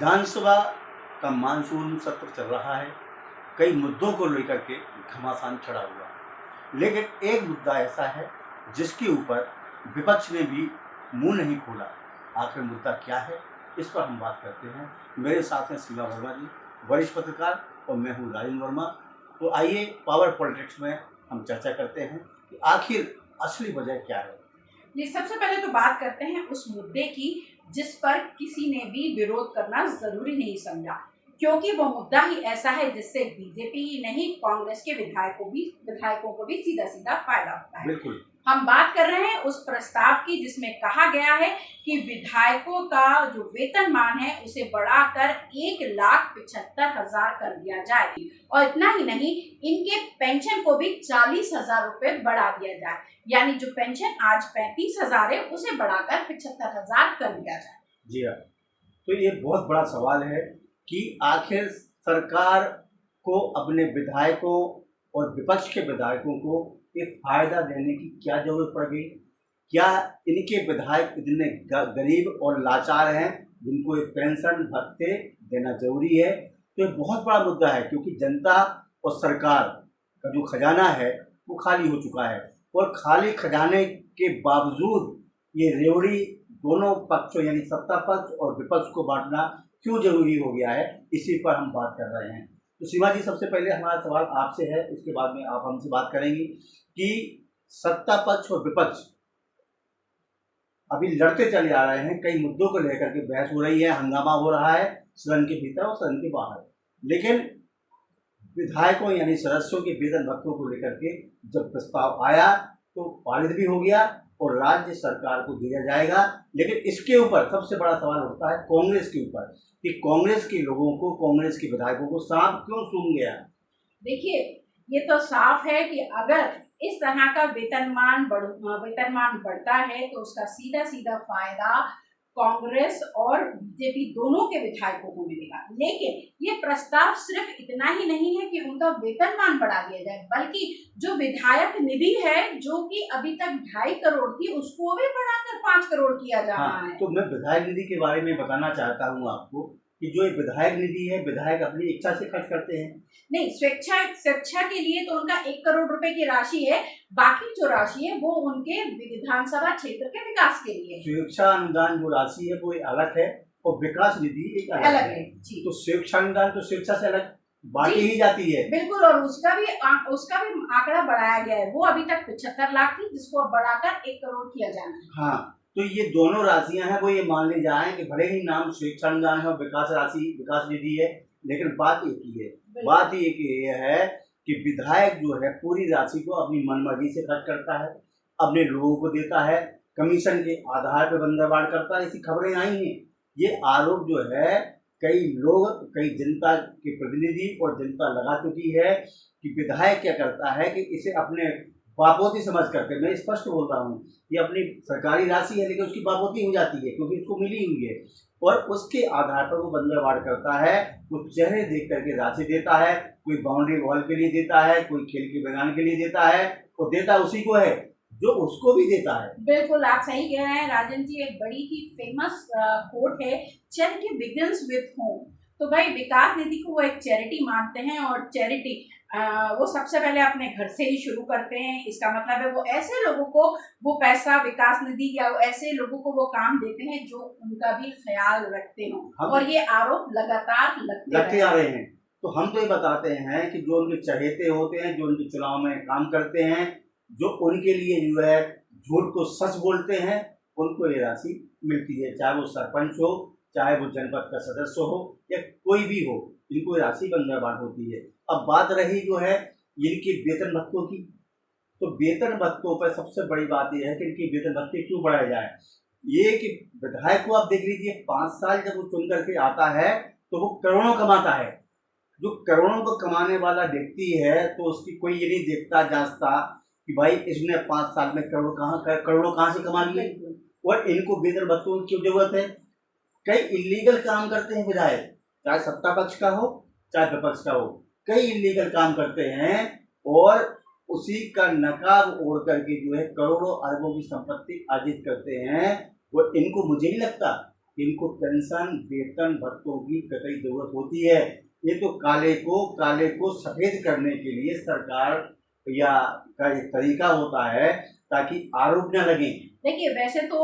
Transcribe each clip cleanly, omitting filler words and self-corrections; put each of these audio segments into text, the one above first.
विधानसभा का मानसून सत्र चल रहा है। कई मुद्दों को लेकर के घमासान चढ़ा हुआ है, लेकिन एक मुद्दा ऐसा है जिसके ऊपर विपक्ष ने भी मुंह नहीं खोला। आखिर मुद्दा क्या है, इस पर हम बात करते हैं। मेरे साथ हैं सीमा वर्मा जी, वरिष्ठ पत्रकार, और मैं हूँ राजेंद्र वर्मा। तो आइए पावर पॉलिटिक्स में हम चर्चा करते हैं कि आखिर असली वजह क्या है। ये सबसे पहले तो बात करते हैं उस मुद्दे की जिस पर किसी ने भी विरोध करना जरूरी नहीं समझा, क्योंकि वो मुद्दा ही ऐसा है जिससे बीजेपी ही नहीं कांग्रेस के विधायकों को भी सीधा सीधा फायदा होता है। बिल्कुल। हम बात कर रहे हैं उस प्रस्ताव की जिसमें कहा गया है कि विधायकों का जो वेतनमान है उसे बढ़ाकर 1,75,000 कर दिया जाए, और इतना ही नहीं, इनके पेंशन को भी 40,000 रुपए बढ़ा दिया जाए। यानी जो पेंशन आज 35,000 है उसे बढ़ाकर 75,000 कर दिया जाए। जी हाँ, तो ये बहुत बड़ा सवाल है कि आखिर सरकार को अपने विधायकों और विपक्ष के विधायकों को ये फायदा देने की क्या जरूरत पड़ गई। क्या इनके विधायक इतने गरीब और लाचार हैं जिनको ये पेंशन भत्ते देना जरूरी है? तो ये बहुत बड़ा मुद्दा है, क्योंकि जनता और सरकार का जो खजाना है वो खाली हो चुका है, और खाली खजाने के बावजूद ये रेवड़ी दोनों पक्षों यानी सत्ता पक्ष और विपक्ष को बांटना क्यों जरूरी हो गया है, इसी पर हम बात कर रहे हैं। तो सीमा जी, सबसे पहले हमारा सवाल आपसे है, इसके बाद में आप हमसे बात करेंगी कि सत्ता पक्ष और विपक्ष अभी लड़ते चले आ रहे हैं। कई मुद्दों को लेकर के बहस हो रही है, हंगामा हो रहा है सदन के भीतर और सदन के बाहर, लेकिन विधायकों यानी सदस्यों के वेतन भत्तों को लेकर के जब प्रस्ताव आया तो पारित भी हो गया और राज्य सरकार को दिया जाएगा। लेकिन इसके ऊपर सबसे बड़ा सवाल होता है कांग्रेस के ऊपर कि कांग्रेस के लोगों को, कांग्रेस के विधायकों को सांप क्यों सूंघ गया। देखिए, ये तो साफ है कि अगर इस तरह का वेतनमान बढ़ता है तो उसका सीधा सीधा फायदा कांग्रेस और बीजेपी दोनों के विधायकों को मिलेगा। लेकिन ये प्रस्ताव सिर्फ इतना ही नहीं है कि उनका वेतनमान बढ़ा दिया जाए, बल्कि जो विधायक निधि है जो कि अभी तक 2.5 करोड़ थी उसको भी बढ़ाकर 5 करोड़ किया जा रहा है। तो मैं विधायक निधि के बारे में बताना चाहता हूँ आपको कि जो ये विधायक निधि है, विधायक अपनी इच्छा से खर्च करते हैं। नहीं, स्वेच्छा के लिए तो उनका 1 करोड़ रुपए की राशि है, बाकी जो राशि है वो उनके विधानसभा क्षेत्र के विकास के लिए। स्वेच्छा अनुदान जो राशि है वो अलग है और विकास निधि एक अलग है। तो स्वेच्छा अनुदान तो स्वेच्छा से अलग बांटी ही जाती है। बिल्कुल, और उसका भी आंकड़ा बढ़ाया गया है। वो अभी तक 75 लाख थी, जिसको अब बढ़ाकर 1 करोड़ किया जाना है। हाँ, तो ये दोनों राशियां हैं वो ये मान ली जाए कि भले ही नाम स्वेच्छा अनुदान है और विकास निधि है, लेकिन बात एक ही है। बात एक ये है कि विधायक जो है पूरी राशि को अपनी मनमर्जी से खर्च करता है, अपने लोगों को देता है, कमीशन के आधार पर बंदरबांट करता है। ऐसी खबरें आई हैं। ये आरोप जो है कई लोग, कई जनता के प्रतिनिधि और जनता लगा चुकी है कि विधायक क्या करता है कि इसे अपने बापोती समझ करके, मैं स्पष्ट बोल रहा हूँ, ये अपनी सरकारी राशि है लेकिन उसकी बापोती हो जाती है क्योंकि उसको मिली हुई है, और उसके आधार पर वो बंदरबांट करता है। वो चेहरे देख करके राशि देता है, कोई बाउंड्री वॉल के लिए देता है, कोई खेल के मैदान के लिए देता है, और देता उसी को है जो उसको भी देता है। बिल्कुल, आप सही कह रहे हैं राजन जी। एक बड़ी ही फेमस कोट है, चैरिटी बिगिंस विथ होम। तो भाई, विकास निधि को वो एक चैरिटी मानते हैं, और चैरिटी वो सबसे पहले अपने घर से ही शुरू करते हैं। इसका मतलब है वो ऐसे लोगों को वो पैसा, विकास निधि या ऐसे लोगों को वो काम देते हैं जो उनका भी ख्याल रखते हो, और ये आरोप लगातार लगते आ रहे हैं। तो हम तो ये बताते हैं कि जो उनके चहेते होते हैं, जो उनके चुनाव में काम करते हैं, जो उनके लिए जो है झूठ को सच बोलते हैं, उनको ये राशि मिलती है। चाहे वो सरपंच हो, चाहे वो जनपद का सदस्य हो, या कोई भी हो, इनको राशि बंदरबांट होती है। अब बात रही जो है इनके वेतन भत्तों की, तो वेतन भत्तों पर सबसे बड़ी बात यह है कि इनकी वेतन भत्ते क्यों बढ़ाए जाए। ये कि विधायक को आप देख लीजिए, 5 साल जब वो चुन करके आता है तो वो करोड़ों कमाता है। जो करोड़ों को कमाने वाला व्यक्ति है तो उसकी कोई ये नहीं देखता जांचता कि भाई इसने 5 साल में करोड़ों कहाँ से कमा लिए, और इनको वेतन भत्तों की क्यों जरूरत है। कई इलीगल काम करते हैं विधायक, चाहे सत्ता पक्ष का हो चाहे विपक्ष का हो, कई इलीगल काम करते हैं और उसी का नकाब ओढ़ करके जो है करोड़ों अरबों की संपत्ति अर्जित करते हैं। वो इनको, मुझे नहीं लगता इनको पेंशन वेतन भत्तों की कतई जरूरत होती है। ये तो काले को सफेद करने के लिए सरकार या का एक तरीका होता है ताकि आरोप न लगे। देखिए, वैसे तो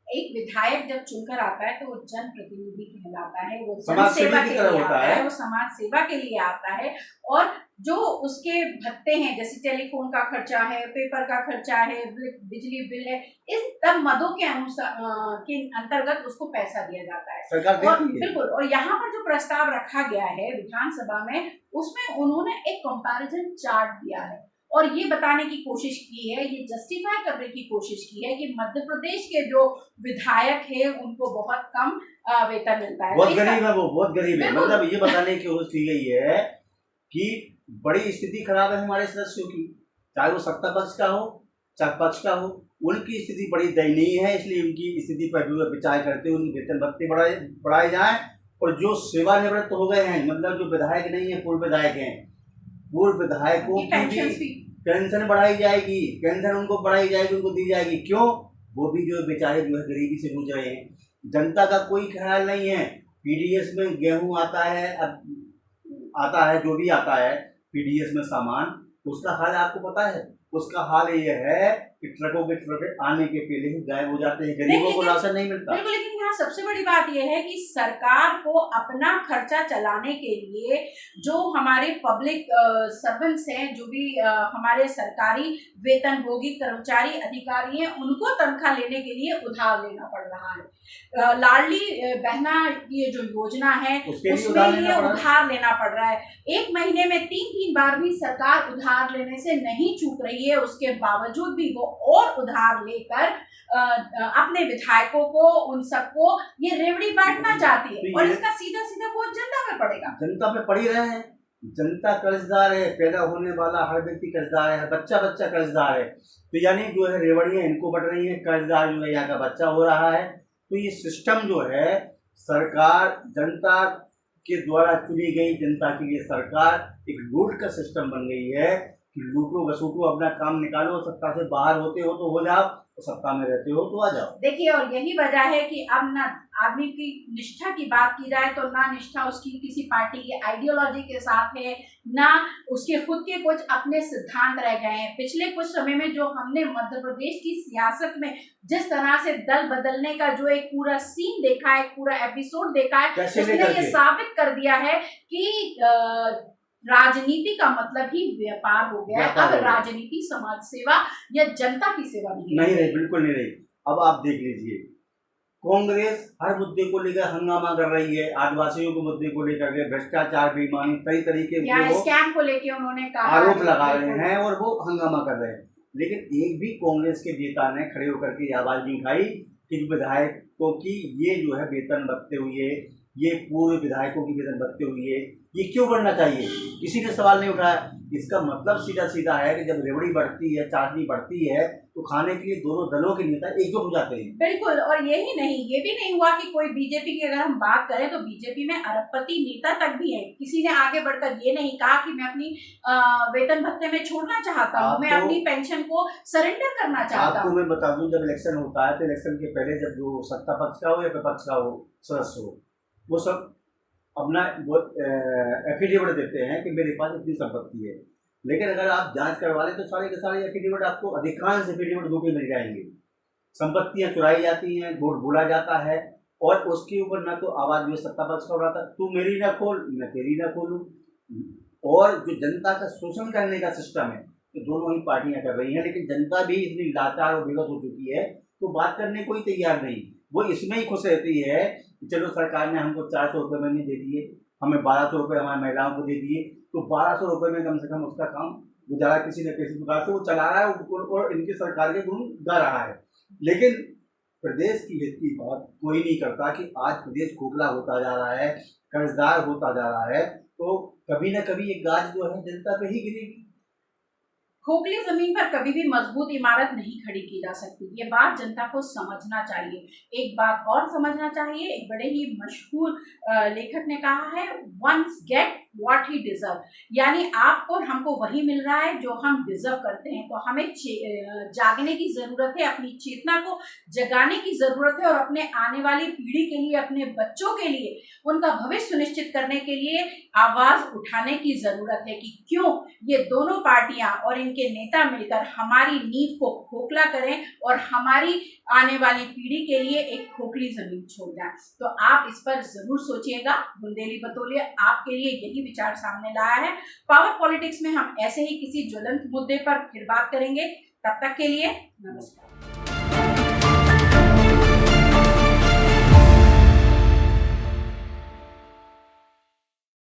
एक विधायक जब चुनकर आता है तो वो जनप्रतिनिधि कहलाता है, वो समाज सेवी जनसेवा की के तरह लिए होता आता है। है, वो समाज सेवा के लिए आता है। और जो उसके भत्ते हैं, जैसे टेलीफोन का खर्चा है, पेपर का खर्चा है, बिजली बिल है, इस सब मदों के अनुसार के अंतर्गत उसको पैसा दिया जाता है। सरकार और देती है। बिल्कुल, और यहाँ पर जो प्रस्ताव रखा गया है विधानसभा में, उसमें उन्होंने एक कंपैरिजन चार्ट दिया है और ये बताने की कोशिश की है, ये जस्टिफाई करने की कोशिश की है कि मध्य प्रदेश के जो विधायक है उनको बहुत कम वेतन मिलता है। बहुत गरीब है, वो बहुत गरीब है। बिल्कुल। मतलब ये बताने की कोशिश की गई है कि बड़ी स्थिति खराब है हमारे सदस्यों की, चाहे वो सत्ता पक्ष का हो चाहे पक्ष का हो, उनकी स्थिति बड़ी दयनीय है। इसलिए उनकी स्थिति पर भी विचार करते हुए उनके वेतन भत्ते बढ़ाए जाए। और जो सेवानिवृत्त हो गए हैं, मतलब जो विधायक नहीं है, पूर्व विधायक हैं, पूर्व विधायकों की भी पेंशन बढ़ाई जाएगी, पेंशन उनको बढ़ाई जाएगी, उनको दी जाएगी। क्यों? वो भी जो बेचारे जो है गरीबी से जूझ रहे हैं। जनता का कोई ख्याल नहीं है। पीडीएस में गेहूं आता है, अब जो भी आता है पीडीएस में सामान, उसका हाल आपको पता है। उसका हाल ये है कि ट्रकों के ट्रक आने के पहले ही गायब हो जाते हैं, गरीबों को राशन नहीं मिलता। बिल्कुल, लेकिन यहाँ सबसे बड़ी बात यह है कि सरकार को अपना खर्चा चलाने के लिए जो हमारे पब्लिक सर्वेंट्स हैं, जो भी हमारे सरकारी वेतनभोगी कर्मचारी अधिकारी हैं, उनको तनख्वाह लेने के लिए उधार लेना पड़ रहा है। लाडली बहना ये जो योजना है उसमें ये उधार लेना पड़ रहा है। एक महीने में 3 बार भी सरकार उधार लेने से नहीं चूक रही है, उसके बावजूद भी वो और उधार लेकर अपने विधायकों को, उन सबको ये रेवड़ी बांटना चाहती है। और इसका सीधा सीधा बोझ जनता पे पड़ेगा। जनता पे पड़ ही रहे हैं। जनता कर्जदार है, पैदा होने वाला हर व्यक्ति कर्जदार है, बच्चा कर्जदार है। तो यानी जो है रेवड़ियां इनको बढ़ रही है, कर्जदार जो है यहाँ का बच्चा हो रहा है। तो ये सिस्टम जो है, सरकार जनता के द्वारा चुनी गई जनता के लिए सरकार एक लूट का सिस्टम बन गई है कि लूटो वसूटो, अपना काम निकालो, सत्ता से बाहर होते हो तो हो जाओ, तो सत्ता में रहते हो तो आ जाओ। देखिए, और यही वजह है कि अब ना आदमी की निष्ठा की बात की जाए तो ना निष्ठा उसकी किसी पार्टी की आइडियोलॉजी के साथ है, ना उसके खुद के कुछ अपने सिद्धांत रह गए हैं। पिछले कुछ समय में जो हमने मध्य प्रदेश की सियासत में जिस तरह से दल बदलने का जो एक पूरा सीन देखा है, पूरा एपिसोड देखा है, उसने ये साबित कर दिया है कि राजनीति का मतलब ही व्यापार हो गया है। अब राजनीति समाज सेवा या जनता की सेवा नहीं रही, बिल्कुल नहीं रही। अब आप देख लीजिए, कांग्रेस हर मुद्दे को लेकर हंगामा कर रही है, आदिवासियों के मुद्दे को लेकर के, भ्रष्टाचार, बेईमानी, कई तरीके के स्कैम को लेकर उन्होंने कहा, आरोप लगा रहे हैं और वो हंगामा कर रहे हैं। लेकिन एक भी कांग्रेस के नेता ने खड़े होकर के आवाज नहीं उठाई कि विधायकों की ये जो है वेतन भत्ते हुए, ये पूर्व विधायकों की वेतन भत्ते हुए, ये क्यों बढ़ना चाहिए, किसी ने सवाल नहीं उठाया। इसका मतलब सीधा सीधा है कि जब रेवड़ी बढ़ती है, चाटनी बढ़ती है, तो खाने के लिए दोनों दलों के नेता एकजुट हो जाते हैं। बिल्कुल, और यही नहीं, ये भी नहीं हुआ कि कोई बीजेपी की अगर हम बात करें तो बीजेपी में अरबपति नेता तक भी है। किसी ने आगे बढ़कर ये नहीं कहा कि मैं अपनी वेतन भत्ते में छोड़ना चाहता हूँ, मैं अपनी पेंशन को सरेंडर करना चाहता हूँ। आपको मैं बता दूं, जब इलेक्शन होता है तो इलेक्शन के पहले जब जो सत्ता पक्ष का हो या विपक्ष का हो सदस्य हो, वो सब अपना एफिडेविट देते हैं कि मेरे पास इतनी संपत्ति है। लेकिन अगर आप जांच करवा लें तो सारे के सारे एफिडेविट आपको, अधिकांश एफिडेविट धोखे मिल जाएंगे। संपत्तियां चुराई जाती हैं, वोट बोला जाता है, और उसके ऊपर ना तो आवाज जो सत्ता पक्ष का उठाता, तू मेरी ना खोल मैं तेरी ना खोलूं। और जो जनता का शोषण करने का सिस्टम है, तो दोनों ही पार्टियां कर रही हैं। लेकिन जनता भी इतनी लाचार और बेबस हो चुकी है तो बात करने को ही तैयार नहीं। वो इसमें ही खुश रहती है कि चलो सरकार ने हमको 400 रुपये महीने दे दिए, हमें 1200 रुपये हमारी महिलाओं को दे दिए, तो 1200 रुपये में कम से कम उसका काम गुजारा किसी न किसी प्रकार से वो चला रहा है और इनकी सरकार के गुण गा रहा है। लेकिन प्रदेश की हित की बात कोई नहीं करता कि आज प्रदेश खोखला होता जा रहा है, कर्जदार होता जा रहा है, तो कभी न कभी ये गाज जो है जनता पे ही गिरेगी। खोखली जमीन पर कभी भी मजबूत इमारत नहीं खड़ी की जा सकती, ये बात जनता को समझना चाहिए। एक बात और समझना चाहिए, एक बड़े ही मशहूर लेखक ने कहा है, once get what he deserve, यानी आपको और हमको वही मिल रहा है जो हम डिजर्व करते हैं। तो हमें जागने की जरूरत है, अपनी चेतना को जगाने की जरूरत है और अपने आने वाली पीढ़ी के लिए, अपने बच्चों के लिए, उनका भविष्य सुनिश्चित करने के लिए आवाज उठाने की जरूरत है कि क्यों ये दोनों पार्टियां और इनके नेता मिलकर हमारी नींव को खोखला करें और हमारी आने वाली पीढ़ी के लिए एक खोखली जमीन छोड़ जाए। तो आप इस पर जरूर सोचिएगा। बुंदेली बतौलिया आपके लिए यही विचार सामने लाया है। पावर पॉलिटिक्स में हम ऐसे ही किसी ज्वलंत मुद्दे पर फिर बात करेंगे। तब तक के लिए नमस्कार।